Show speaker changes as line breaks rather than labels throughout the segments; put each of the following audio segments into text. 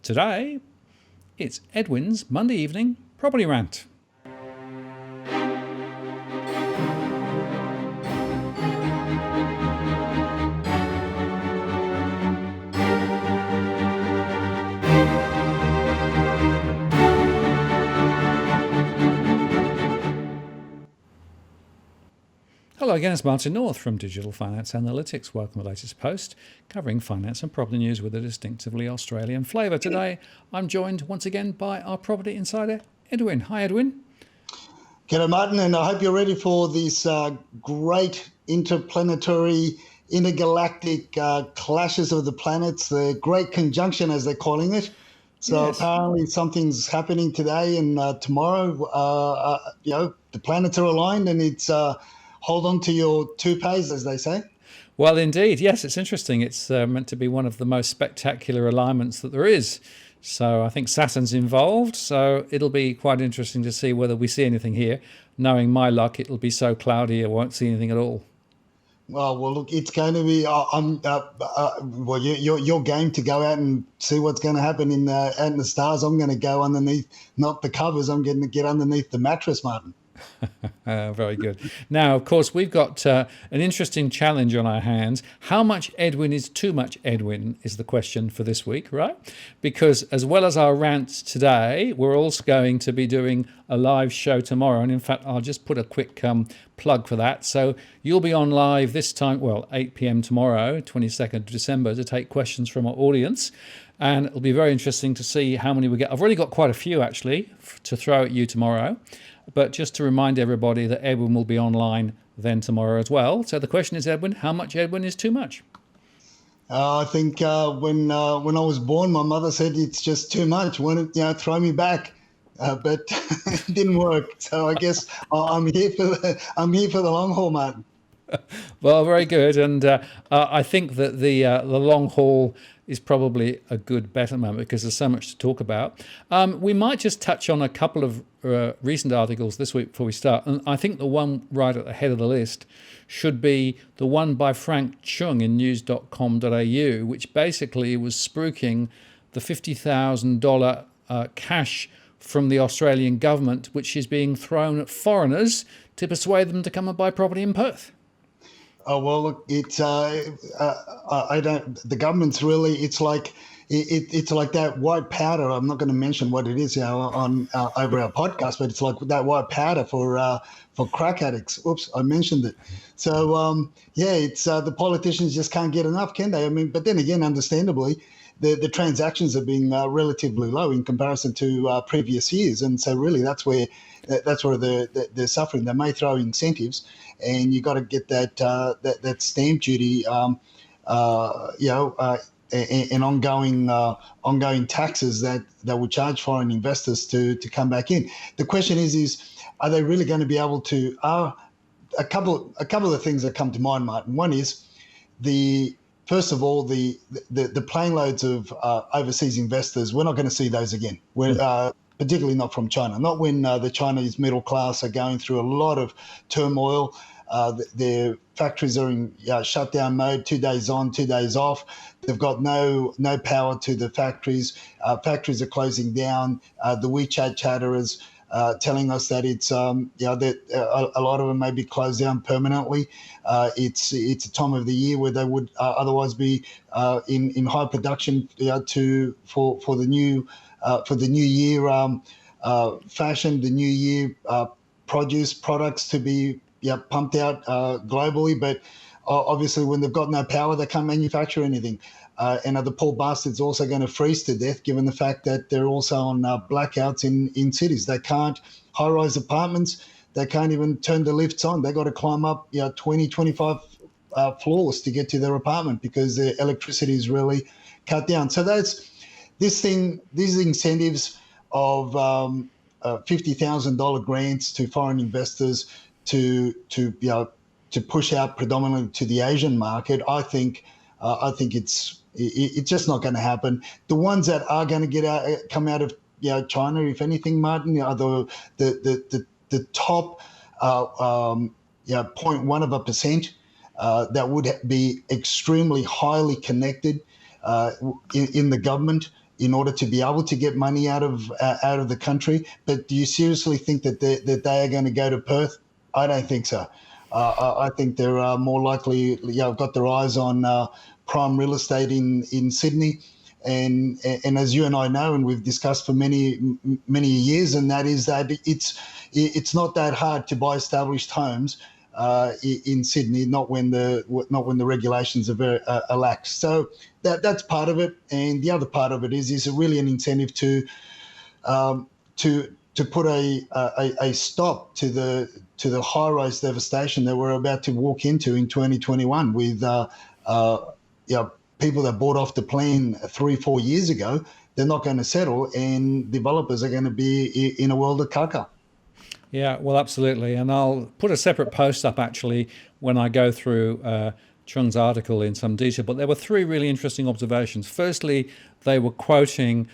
Today, it's Edwin's Monday evening property rant. Hello again, it's Martin North from Digital Finance Analytics. Welcome to the latest post covering finance and property news with a distinctively Australian flavour. Today, I'm joined once again by our Property Insider, Edwin. Hi, Edwin.
G'day, Martin, and I hope you're ready for these great interplanetary, intergalactic clashes of the planets, the Great Conjunction, as they're calling it. So yes. Apparently something's happening today and tomorrow. The planets are aligned, and it's hold on to your toupees, as they say.
Well, indeed. Yes, it's interesting. It's meant to be one of the most spectacular alignments that there is. So I think Saturn's involved. So it'll be quite interesting to see whether we see anything here. Knowing my luck, it'll be so cloudy I won't see anything at all.
Well, look, it's going to be. You're game to go out and see what's going to happen out in the stars. I'm going to go underneath, not the covers. I'm going to get underneath the mattress, Martin.
Very good. Now, of course, we've got an interesting challenge on our hands. How much Edwin is too much Edwin is the question for this week, right? Because as well as our rants today, we're also going to be doing a live show tomorrow. And in fact, I'll just put a quick plug for that. So you'll be on live this time, 8 p.m. tomorrow, 22nd of December, to take questions from our audience. And it'll be very interesting to see how many we get. I've already got quite a few, actually, to throw at you tomorrow. But just to remind everybody that Edwin will be online then tomorrow as well. So the question is, Edwin, how much Edwin is too much?
I think when I was born, my mother said it's just too much. Throw me back, but it didn't work. So I guess I'm here for the long haul, Martin.
Well, very good, and I think that the long haul is probably a good bet at the moment because there's so much to talk about. We might just touch on a couple of recent articles this week before we start, and I think the one right at the head of the list should be the one by Frank Chung in news.com.au, which basically was spruiking the $50,000 cash from the Australian government, which is being thrown at foreigners to persuade them to come and buy property in Perth.
Oh, well, look, it's I don't. The government's really. It's like that white powder. I'm not going to mention what it is, on over our podcast, but it's like that white powder for crack addicts. Oops, I mentioned it. So it's the politicians just can't get enough, can they? I mean, but then again, understandably, the transactions have been relatively low in comparison to previous years, and so really that's where they're suffering. They may throw incentives, and you got to get that stamp duty, and ongoing taxes that would charge foreign investors to come back in. The question is are they really going to be able to? A couple of things that come to mind, Martin. One is first of all, the plane loads of overseas investors. We're not going to see those again. Particularly not from China. Not when the Chinese middle class are going through a lot of turmoil. Their factories are in shutdown mode, 2 days on, 2 days off. They've got no power to the factories. Factories are closing down. The WeChat chatterers telling us that it's that a lot of them may be closed down permanently. It's a time of the year where they would otherwise be in high production for the new year fashion, the new year products to be pumped out globally. But obviously, when they've got no power, they can't manufacture anything. And are the poor bastards also going to freeze to death, given the fact that they're also on blackouts in cities? They can't high-rise apartments. They can't even turn the lifts on. They got to climb up 20, 25 floors to get to their apartment because their electricity is really cut down. So these incentives of $50,000 grants to foreign investors to push out predominantly to the Asian market. I think it's just not going to happen. The ones that are going to come out of China, if anything, Martin, are the top 0.1% that would be extremely highly connected in the government in order to be able to get money out of the country. But do you seriously think that they are going to go to Perth? I don't think so. I think they're more likely, got their eyes on prime real estate in Sydney. And as you and I know, and we've discussed for many years, and that is that it's not that hard to buy established homes in Sydney, not when the regulations are very lax. So that's part of it, and the other part of it is it really an incentive to put a stop to the high-rise devastation that we're about to walk into in 2021 with people that bought off the plan 3-4 years ago. They're not going to settle, and developers are going to be in a world of caca.
Yeah, well, absolutely. And I'll put a separate post up actually when I go through Chung's article in some detail. But there were three really interesting observations. Firstly, they were quoting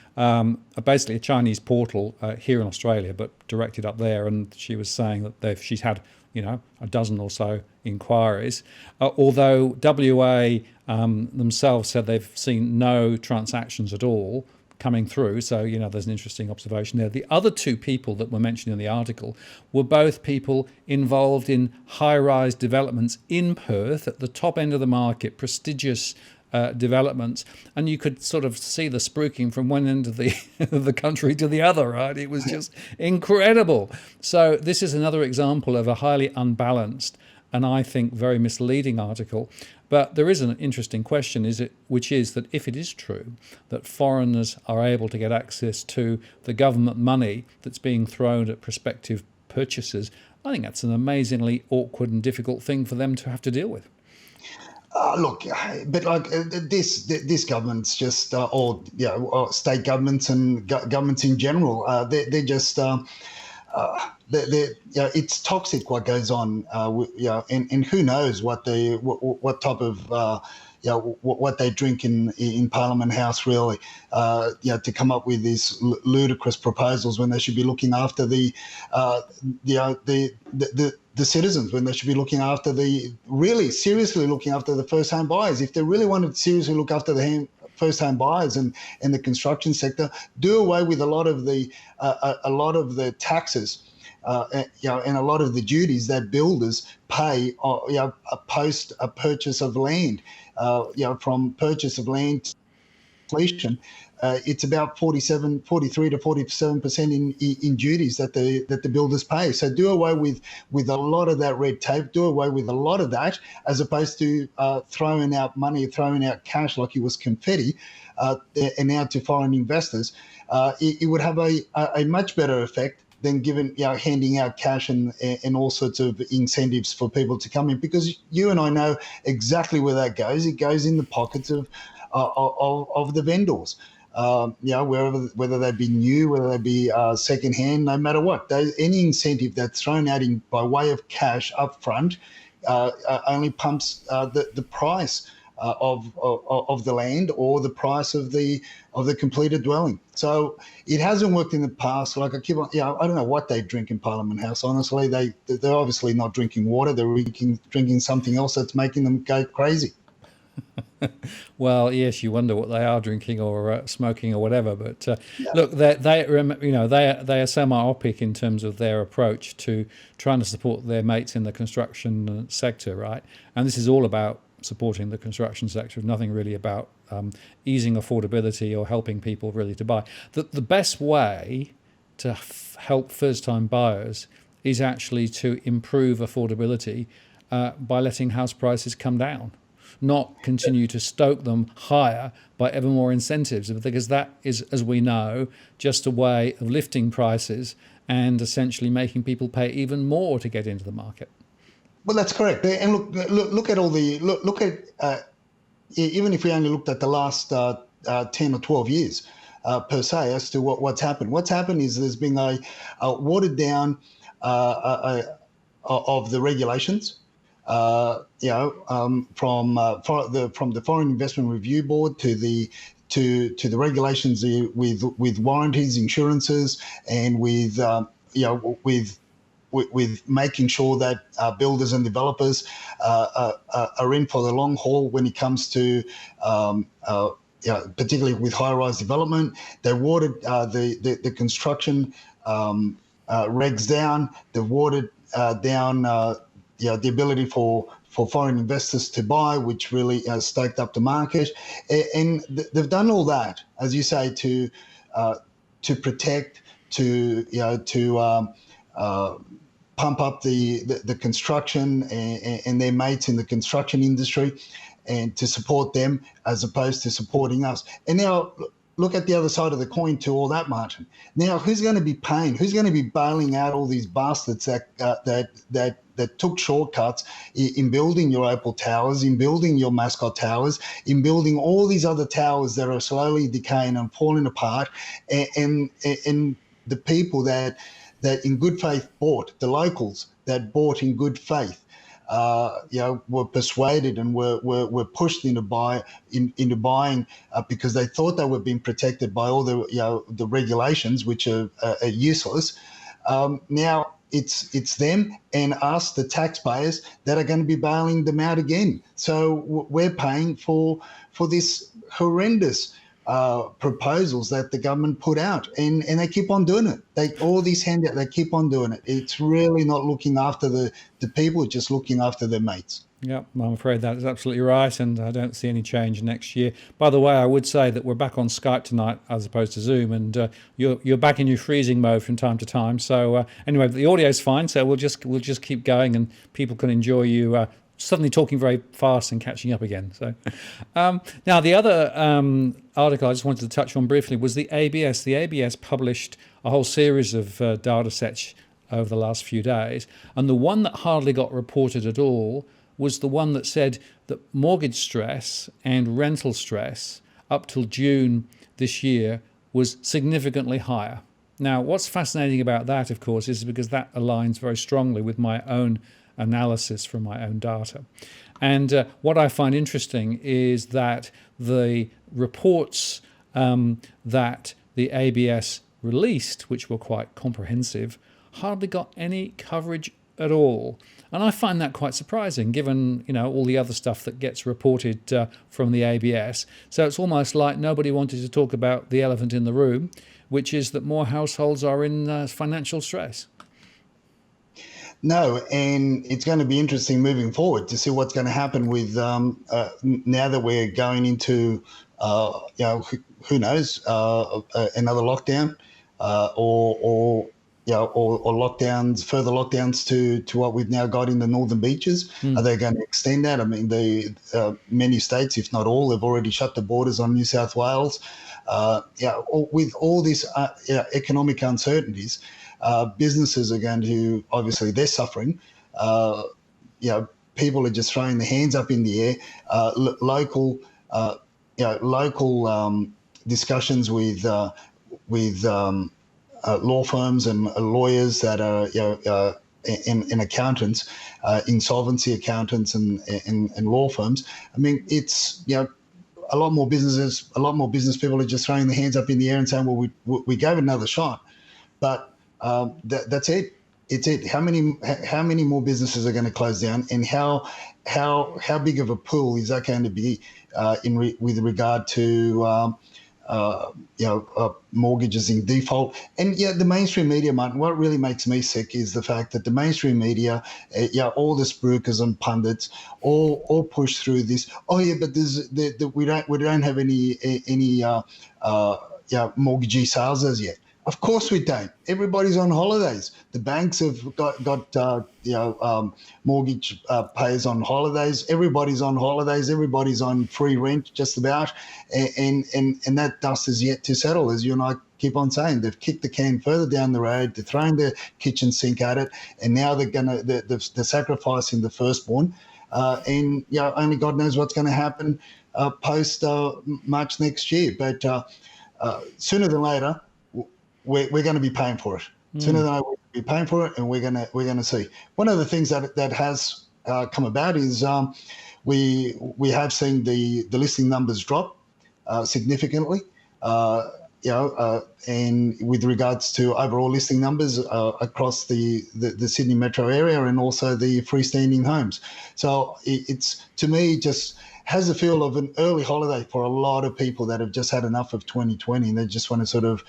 basically a Chinese portal here in Australia, but directed up there. And she was saying that she's had, a dozen or so inquiries. Although WA themselves said they've seen no transactions at all coming through. So, there's an interesting observation there. The other two people that were mentioned in the article were both people involved in high-rise developments in Perth at the top end of the market, prestigious developments. And you could sort of see the spruiking from one end of the country to the other, right? It was just incredible. So this is another example of a highly unbalanced and I think very misleading article. But there is an interesting question, which is that if it is true that foreigners are able to get access to the government money that's being thrown at prospective purchasers, I think that's an amazingly awkward and difficult thing for them to have to deal with.
Look, but like this government's just, or state governments and governments in general, they're just. It's toxic what goes on, and who knows what type of what they drink in Parliament House really, to come up with these ludicrous proposals when they should be looking after the citizens, when they should be looking after seriously looking after the first home buyers. If they really wanted to seriously look after the first home buyers and the construction sector, do away with a lot of the taxes, and a lot of the duties that builders pay, post a purchase of land, from purchase of land to completion. It's about 43 to 47% in duties that the builders pay. So do away with a lot of that red tape. Do away with a lot of that, as opposed to throwing out money, throwing out cash like it was confetti, and out to foreign investors. It would have a much better effect than handing out cash and all sorts of incentives for people to come in, because you and I know exactly where that goes. It goes in the pockets of the vendors. Whether they be new, whether they be secondhand, no matter what, any incentive that's thrown out by way of cash up front only pumps the price of the land or the price of the completed dwelling. So it hasn't worked in the past. Like I keep on, I don't know what they drink in Parliament House. Honestly, they're obviously not drinking water. They're drinking something else that's making them go crazy.
Well, yes, you wonder what they are drinking or smoking or whatever. But look, they are so myopic in terms of their approach to trying to support their mates in the construction sector, right? And this is all about supporting the construction sector, nothing really about easing affordability or helping people really to buy. The best way to help first-time buyers is actually to improve affordability by letting house prices come down, not continue to stoke them higher by ever more incentives, because that is, as we know, just a way of lifting prices and essentially making people pay even more to get into the market.
Well, that's correct. And look at all the look at even if we only looked at the last 10 or 12 years per se as to what's happened. What's happened is there's been a watered down of the regulations. From the Foreign Investment Review Board to the regulations with warranties, insurances, and with making sure that builders and developers are in for the long haul when it comes to particularly with high-rise development. They watered the construction regs down. They watered down the ability for foreign investors to buy, which really stoked up the market. And they've done all that, as you say, to protect, pump up the construction and their mates in the construction industry, and to support them as opposed to supporting us. And now look at the other side of the coin to all that, Martin. Now, who's going to be paying? Who's going to be bailing out all these bastards that took shortcuts in building your Opal Towers, in building your Mascot Towers, in building all these other towers that are slowly decaying and falling apart, and the people that in good faith bought, the locals that bought in good faith, were persuaded and were pushed into buying because they thought they were being protected by all the regulations, which are useless. Now it's them and us, the taxpayers, that are going to be bailing them out again. So we're paying for this horrendous proposals that the government put out, and they keep on doing it. All these handouts, they keep on doing it. It's really not looking after the people, just looking after their mates.
Yeah, I'm afraid that is absolutely right, and I don't see any change next year. By the way, I would say that we're back on Skype tonight as opposed to Zoom, and you're back in your freezing mode from time to time. So anyway, the audio's fine, so we'll just keep going, and people can enjoy you suddenly talking very fast and catching up again. So now the other article I just wanted to touch on briefly was the ABS. The ABS published a whole series of data sets over the last few days, and the one that hardly got reported at all was the one that said that mortgage stress and rental stress up till June this year was significantly higher. Now, what's fascinating about that, of course, is because that aligns very strongly with my own analysis from my own data. And what I find interesting is that the reports that the ABS released, which were quite comprehensive, hardly got any coverage at all. And I find that quite surprising, given all the other stuff that gets reported from the ABS. So it's almost like nobody wanted to talk about the elephant in the room, which is that more households are in financial stress.
No, and it's going to be interesting moving forward to see what's going to happen with now that we're going into who knows, another lockdown or lockdowns, further lockdowns to what we've now got in the northern beaches. Are they going to extend that? I mean, many states, if not all, have already shut the borders on New South Wales. With all these economic uncertainties, businesses are going to, obviously, they're suffering. People are just throwing their hands up in the air. Local discussions with law firms and lawyers that are and accountants, insolvency accountants and law firms. I mean, it's a lot more business people are just throwing their hands up in the air and saying, well, we gave it another shot, but that's it. It's it. How many more businesses are going to close down, and how big of a pool is that going to be with regard to mortgages in default? And the mainstream media, Martin, what really makes me sick is the fact that the mainstream media, all the spruikers and pundits, all push through this. Oh yeah, but we don't have any mortgagee sales as yet. Of course we don't. Everybody's on holidays. The banks have got mortgage payers on holidays. Everybody's on holidays. Everybody's on free rent, just about, and that dust is yet to settle. As you and I keep on saying, they've kicked the can further down the road. They're throwing the kitchen sink at it, and now they're sacrificing the firstborn. And only God knows what's going to happen post March next year. But sooner than later, we're going to be paying for it. Sooner than later, we're going to be paying for it, and we're going to see. One of the things that has come about is we have seen the listing numbers drop significantly. and with regards to overall listing numbers across the Sydney metro area and also the freestanding homes. So it's, to me, just has the feel of an early holiday for a lot of people that have just had enough of 2020 and they just want to sort of,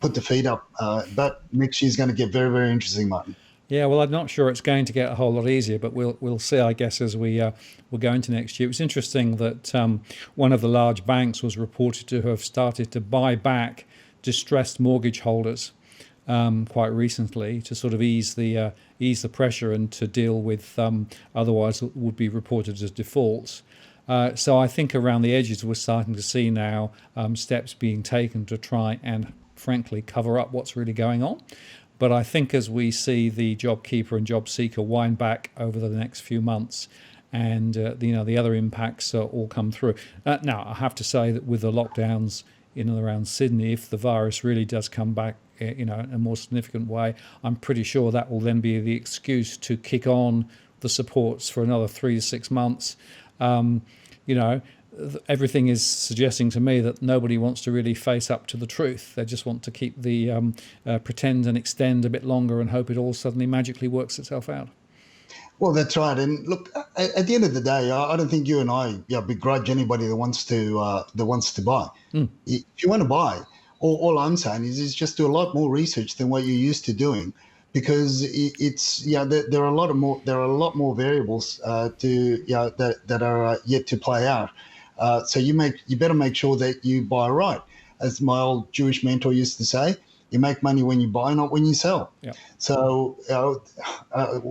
put the feet up. But next year's going to get very, very interesting, Martin.
Yeah, well, I'm not sure it's going to get a whole lot easier, but we'll see, I guess, as we'll go into next year. It was interesting that one of the large banks was reported to have started to buy back distressed mortgage holders quite recently to sort of ease the pressure and to deal with otherwise would be reported as defaults. So I think around the edges we're starting to see now steps being taken to try and, frankly, cover up what's really going on. But I think as we see the JobKeeper and JobSeeker wind back over the next few months, and the other impacts all come through. Now, I have to say that with the lockdowns in and around Sydney, if the virus really does come back, in a more significant way, I'm pretty sure that will then be the excuse to kick on the supports for another 3 to 6 months. Everything is suggesting to me that nobody wants to really face up to the truth. They just want to keep the pretend and extend a bit longer and hope it all suddenly magically works itself out.
Well, that's right. And look, at the end of the day, I don't think you and I begrudge anybody that wants to buy. If you want to buy, all I'm saying is just do a lot more research than what you're used to doing, because there are a lot more variables that are yet to play out. So you better make sure that you buy right. As my old Jewish mentor used to say, you make money when you buy, not when you sell.
Yep.
So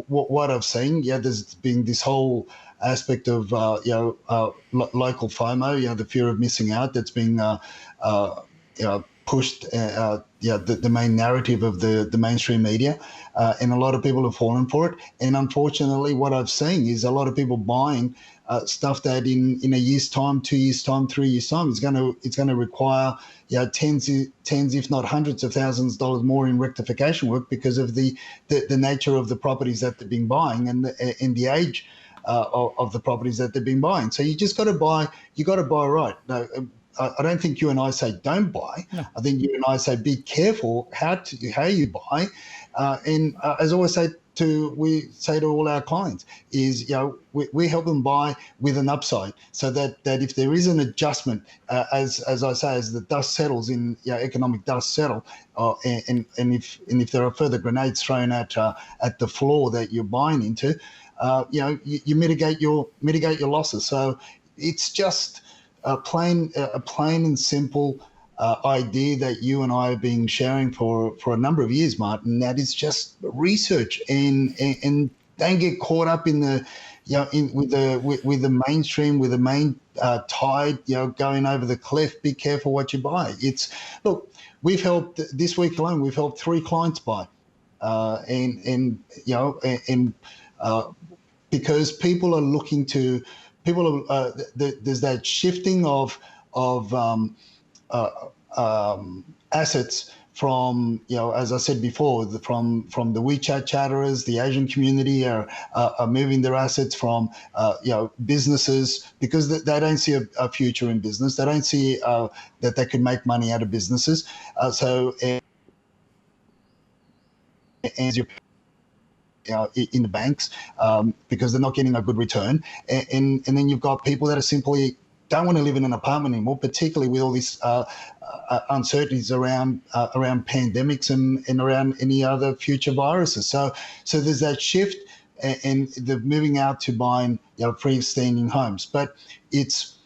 what I've seen, there's been this whole aspect of local FOMO, the fear of missing out, that's been pushed, the main narrative of the mainstream media, and a lot of people have fallen for it. And unfortunately, what I've seen is a lot of people buying stuff that in a year's time, 2 years' time, 3 years' time, it's going to require tens, if not hundreds of thousands of dollars more in rectification work because of the nature of the properties that they've been buying and the age of the properties that they've been buying. So you just got to buy. You got to buy right. No, I don't think you and I say don't buy. No. I think you and I say be careful how you buy. And as I always say, we say to all our clients is, we help them buy with an upside, so that if there is an adjustment, as I say, as the dust settles in, economic dust settle, and if there are further grenades thrown at the floor that you're buying into, you mitigate your losses. So it's just a plain and simple idea that you and I have been sharing for a number of years, Martin. That is just research, and don't get caught up in the with the mainstream, with the main tide going over the cliff. Be careful what you buy. Look, we've helped this week alone. We've helped 3 clients buy, because people are looking to there's that shifting of assets from, as I said before, from the WeChat chatterers. The Asian community are moving their assets from businesses, because they don't see a future in business. They don't see that they could make money out of businesses. In the banks, because they're not getting a good return, and then you've got people that are simply don't want to live in an apartment anymore, particularly with all these uncertainties around pandemics and around any other future viruses. So there's that shift, and they're moving out to buying freestanding homes. But it's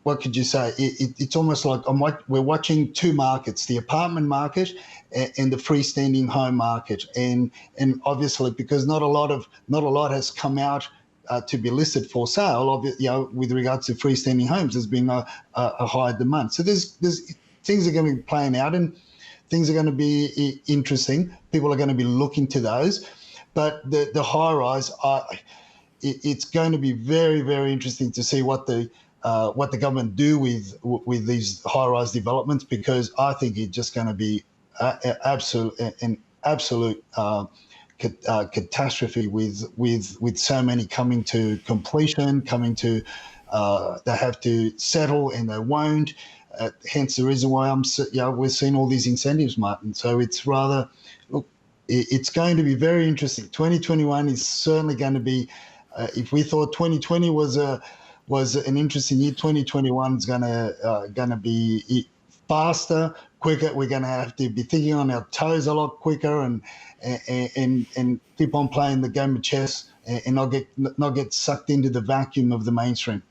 what could you say? It's almost like we're watching 2 markets: the apartment market and the freestanding home market. And obviously, because not a lot has come out to be listed for sale, with regards to freestanding homes, there's been a high demand. So there's things are going to be playing out, and things are going to be interesting. People are going to be looking to those. But the high rise, it's going to be very, very interesting to see what the government do with these high rise developments, because I think it's just going to be an absolute catastrophe with so many coming to completion, they have to settle and they won't. hence the reason why we're seeing all these incentives, Martin. So it's rather, look, it's going to be very interesting. 2021 is certainly going to be, if we thought 2020 was an interesting year, 2021 is going to be faster, quicker. We're going to have to be thinking on our toes a lot quicker and keep on playing the game of chess and not get sucked into the vacuum of the mainstream.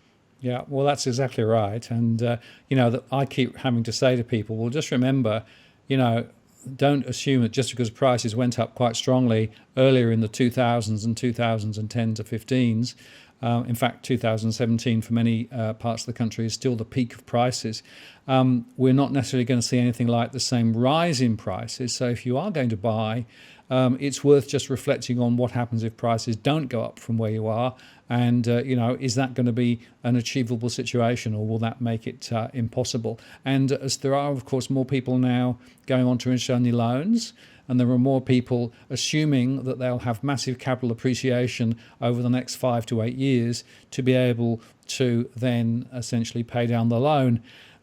Yeah, well, that's exactly right. And, I keep having to say to people, well, just remember, don't assume that just because prices went up quite strongly earlier in the 2000s and 2010 to 15s, in fact, 2017 for many parts of the country is still the peak of prices. We're not necessarily going to see anything like the same rise in prices. So if you are going to buy, it's worth just reflecting on what happens if prices don't go up from where you are. And, is that going to be an achievable situation, or will that make it impossible? And as there are, of course, more people now going on to interest-only loans, and there are more people assuming that they'll have massive capital appreciation over the next 5 to 8 years to be able to then essentially pay down the loan.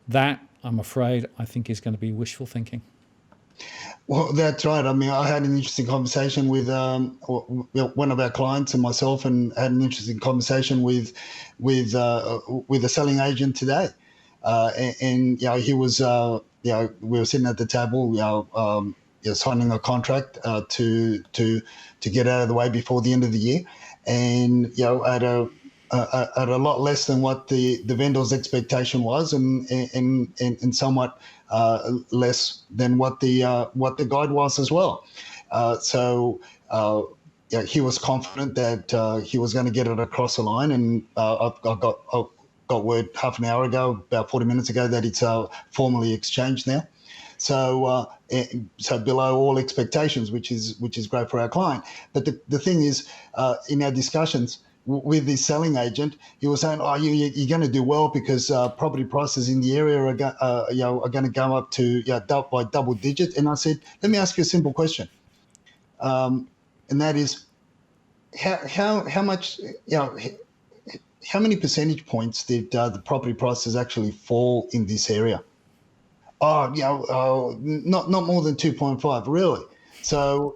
That, I'm afraid, I think is going to be wishful thinking.
Well, that's right. I mean, I had an interesting conversation with one of our clients and myself, and had an interesting conversation with a selling agent today. And he was, we were sitting at the table, signing a contract to get out of the way before the end of the year, and at a lot less than what the vendor's expectation was, and somewhat less than what the guide was as well. So he was confident that he was going to get it across the line, and I got word half an hour ago, about 40 minutes ago, that it's formally exchanged now. So below all expectations, which is great for our client. But the thing is, in our discussions with the selling agent, he was saying, you're going to do well because property prices in the area are going to go up to by double digit. And I said, let me ask you a simple question, and that is, how much, how many percentage points did the property prices actually fall in this area? Not more than 2.5, really. So,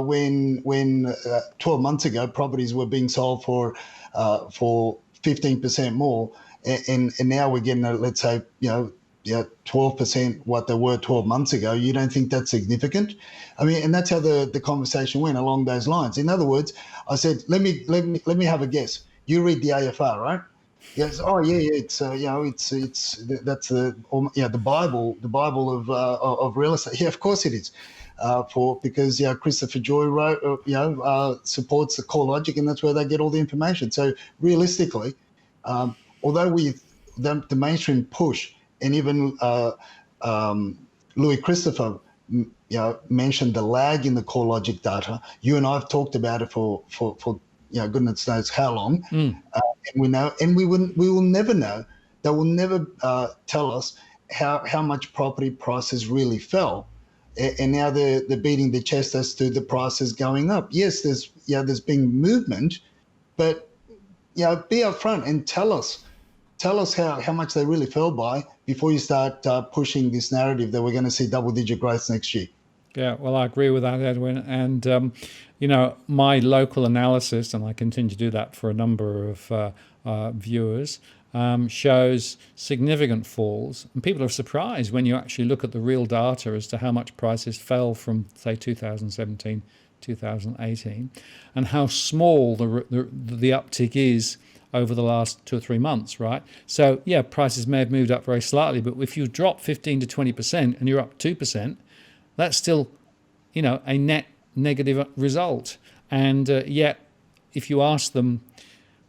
when 12 months ago, properties were being sold for 15% more, and now we're getting, let's say, 12% what they were 12 months ago. You don't think that's significant? I mean, and that's how the conversation went along those lines. In other words, I said, let me have a guess. You read the AFR, right? Yes. Oh, yeah. It's that's the Bible of real estate. Yeah, of course it is. Because Christopher Joy wrote, supports the core logic, and that's where they get all the information. So realistically, although the mainstream push, and even Louis Christopher, mentioned the lag in the core logic data. You and I have talked about it for goodness knows how long. And we know, and we will never know. They will never tell us how much property prices really fell. And now they're beating their chest as to the prices going up. Yes, there's been movement, but be upfront and tell us how much they really fell by before you start pushing this narrative that we're going to see double-digit growth next year.
Yeah, well, I agree with that, Edwin. And my local analysis, and I continue to do that for a number of viewers, shows significant falls, and people are surprised when you actually look at the real data as to how much prices fell from, say, 2017, 2018, and how small the uptick is over the last 2 or 3 months, right? So, yeah, prices may have moved up very slightly, but if you drop 15 to 20% and you're up 2%, that's still, a net negative result. And yet, if you ask them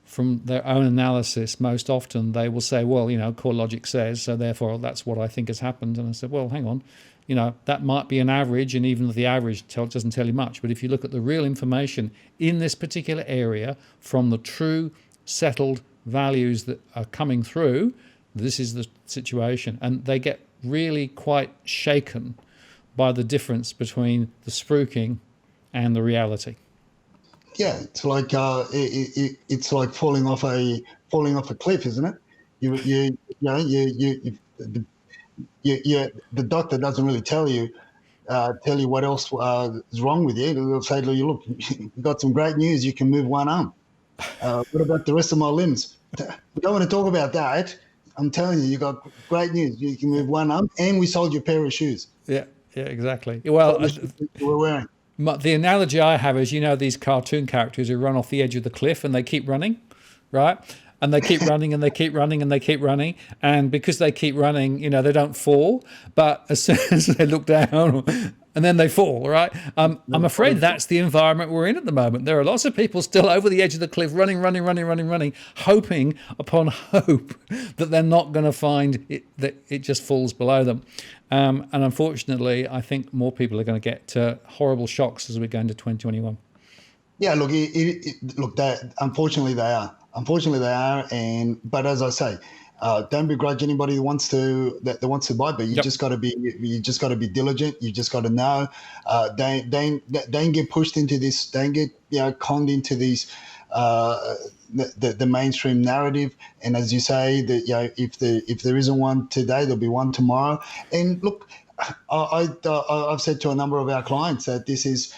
from their own analysis, most often they will say, well, core logic says, so therefore that's what I think has happened. And I said, well, hang on, that might be an average, and even if the average doesn't tell you much. But if you look at the real information in this particular area from the true settled values that are coming through, this is the situation. And they get really quite shaken by the difference between the spruiking and the reality.
Yeah, it's like it's like falling off a cliff, isn't it? The the doctor doesn't really tell you what else is wrong with you. They'll say to you, look, you got some great news. You can move one arm. What about the rest of my limbs? We don't want to talk about that. I'm telling you, you got great news. You can move one arm, and we sold your pair of shoes.
Yeah, yeah, exactly. Well,
The shoes that you were wearing.
the analogy I have is, these cartoon characters who run off the edge of the cliff and they keep running, right? And they keep running and they keep running and they keep running. And because they keep running, they don't fall. But as soon as they look down, and then they fall, right? I'm afraid that's the environment we're in at the moment. There are lots of people still over the edge of the cliff, running, hoping upon hope that they're not going to find it, that it just falls below them. And unfortunately, I think more people are going to get horrible shocks as we go into 2021.
Yeah, look, unfortunately they are. Unfortunately they are, but as I say, don't begrudge anybody who wants to buy, but you just got to be diligent. You just got to know. Don't get pushed into this. Don't get conned into these the mainstream narrative. And as you say, that if there isn't one today, there'll be one tomorrow. And look, I've said to a number of our clients that this is.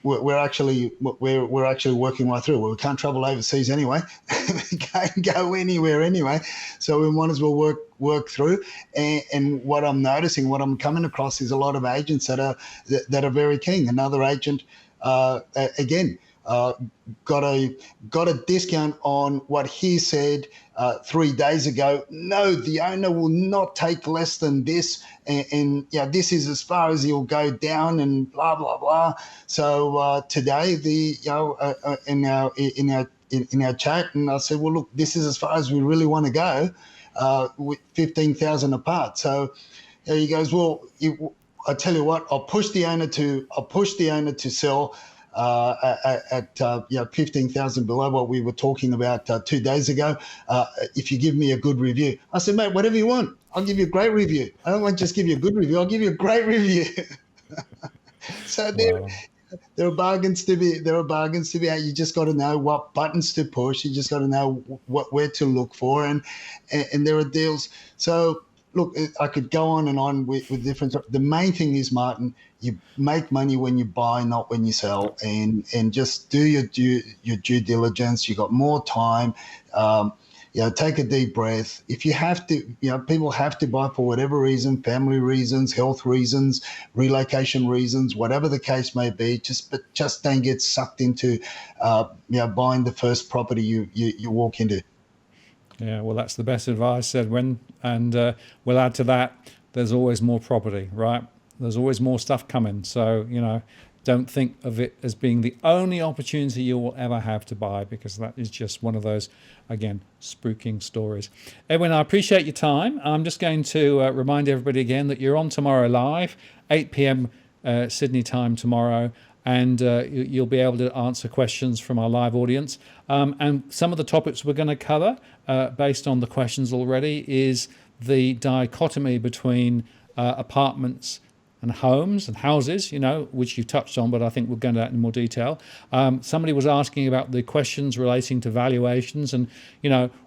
We're actually working right through. Well, we can't travel overseas anyway. We can't go anywhere anyway, so we might as well work through. And what I'm noticing, what I'm coming across, is a lot of agents that are very keen. Another agent, again, got a discount on what he said 3 days ago. No, the owner will not take less than this, and this is as far as he'll go down, and blah blah blah. So today, in our chat, and I said, well, look, this is as far as we really want to go, with 15,000 apart. So he goes, well, I tell you what, I'll push the owner to sell. At 15,000 below what we were talking about 2 days ago, if you give me a good review. I said, mate, whatever you want. I'll give you a great review. I don't want to just give you a good review. I'll give you a great review. So there are bargains to be. There are bargains to be had. You just got to know what buttons to push. You just got to know where to look for, and there are deals. So look, I could go on and on with different. The main thing is, Martin, you make money when you buy, not when you sell, and just do your due diligence. You got more time. Take a deep breath. If you have to, people have to buy for whatever reason, family reasons, health reasons, relocation reasons, whatever the case may be. Just don't get sucked into, buying the first property you walk into.
Yeah, well, that's the best advice, Edwin. And we'll add to that, there's always more property, right? There's always more stuff coming. So, don't think of it as being the only opportunity you will ever have to buy, because that is just one of those, again, spooking stories. Edwin, I appreciate your time. I'm just going to remind everybody again that you're on tomorrow live, 8 p.m. Sydney time tomorrow. And you'll be able to answer questions from our live audience. And some of the topics we're going to cover, based on the questions already, is the dichotomy between apartments and homes and houses, which you've touched on, but I think we'll go into that in more detail. Somebody was asking about the questions relating to valuations, and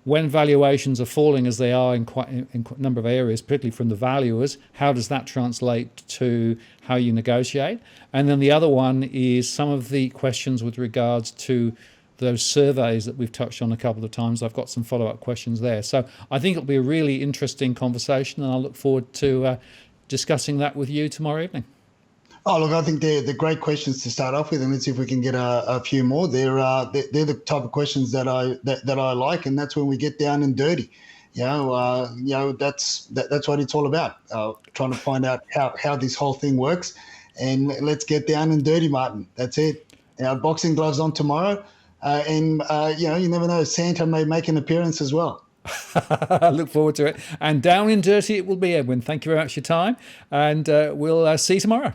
when valuations are falling as they are in quite a number of areas, particularly from the valuers, how does that translate to how you negotiate? And then the other one is some of the questions with regards to those surveys that we've touched on a couple of times. I've got some follow-up questions there. So I think it'll be a really interesting conversation, and I look forward to discussing that with you tomorrow evening.
Oh, look, I think they're great questions to start off with, and let's see if we can get a few more. They're the type of questions that I like, and that's when we get down and dirty. That's what it's all about. Trying to find out how this whole thing works, and let's get down and dirty, Martin. That's it. Boxing gloves on tomorrow, and you never know, Santa may make an appearance as well.
I look forward to it. And down and dirty it will be, Edwin. Thank you very much for your time. And we'll see you tomorrow.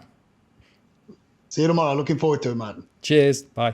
See you tomorrow. Looking forward to it, Martin.
Cheers. Bye.